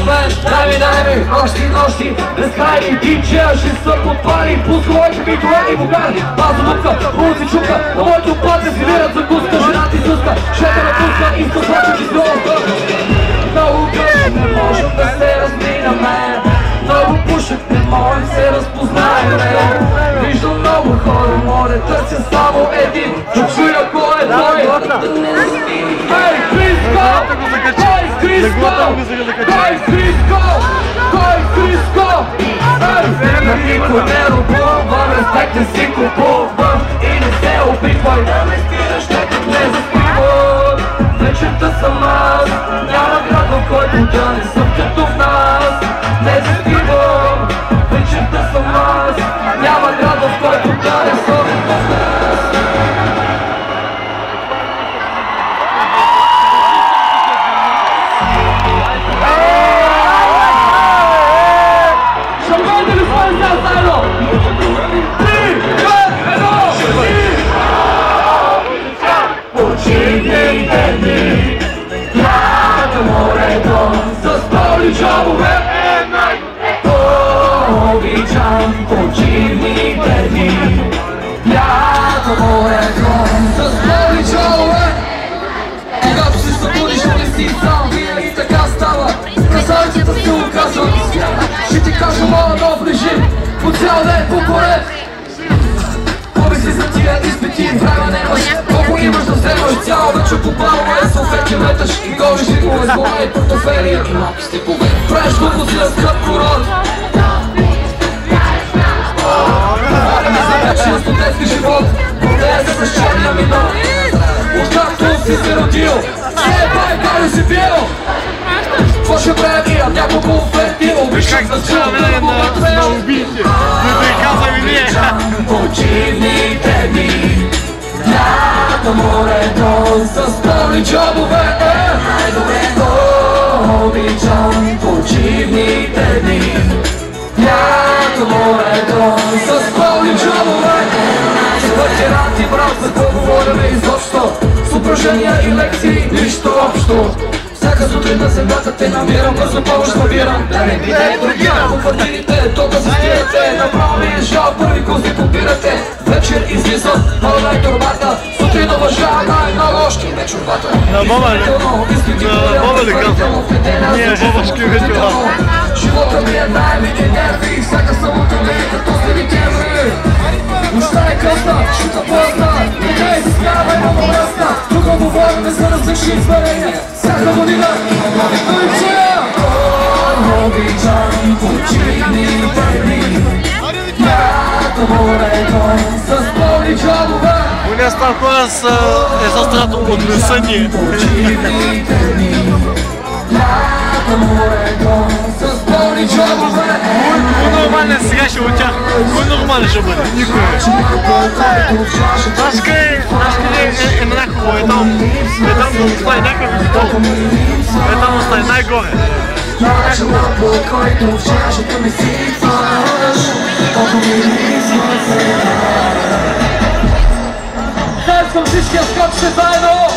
мен, дай ми, нощи, безкрайни диджея, ще са подпали, пуско моите битове и бугари. База мука, улици чука, на моите опати свират закуска, жена ти суска, шета напуска, иска плача ти злоба. Много гъщ, не можем да се разминаме, много пушек, не можем се разпознаеме. Виждам много хора, море, търся само един, да чуя кой е той. Хей, Криско! Кой Криско? Кой Криско? Кой Криско? На никой не рубувам, респектен си купувам и не се опитвай да ме спираш, тъкът не заспивам. Вечерта съм аз, няма град, в който да не съм като в нас. Не заспивам, вечерта съм аз, няма град, в който да не съм като в нас. Почивните дни, лято морето с толи джобове. Обичам почивните дни, лято морето с толи джобове. Когато се събудиш, не си сам, винаги така става. Красавицата се оказва, ще ти кажа моя нов режим, по цял ден по поред. Помисли за тия изпити, време нямаш, колко имаш да вземаш. Цяла вечер по балове, салфетки меташ и голиш стикове, с глава и портофелия и малки стикове. Правиш глупости на скъп курорт. Говорим за вечния студентски живот, гордея се с черния минот. Откакто си се родил, все бай си бил. Какво ще правим? Няколко оферти, обичам да чувам на убийци. Обичам почивните дни, лято морето с толи джобове. Обичам почивните дни, лято морето с толи джобове. Вечерът ти брат, за какво говорим изобщо? С упражнения и лекции, нищо общо. Всяка сутрин на земята те намирам, бързо помощ набирам. Да не биде другия по партиите, тока се стирате. Направо ми е жал, първи кузи побирате. Вечер излизам, малай турбата, сутрин уважавам най-много още не чурбата. На Боба ли? На Боба ли казвам? Ние Бобашки вечера. Живота ми е най-мини нерви, всяка събота ми е като следи темри. Нощта е късна, шута плъсна, идея и се смява има мръсна. Тук говорим за различни измерения, всяка година нови куличия. Обичам почивните дни, лято морето с толи джобове. Уния става хора е застрато от лесъние. Почивните дни, лято морето с толи джобове. Кой нормален сега ще от тях? Кой нормален ще бъде? Никой. Знаеш къде е някакво? Е там да остане някакво долу. Е там да остане най-горе. Начинът по който в чашата ми сипваш, колко ми липсва сега. Днес към всички, аз скочите заедно!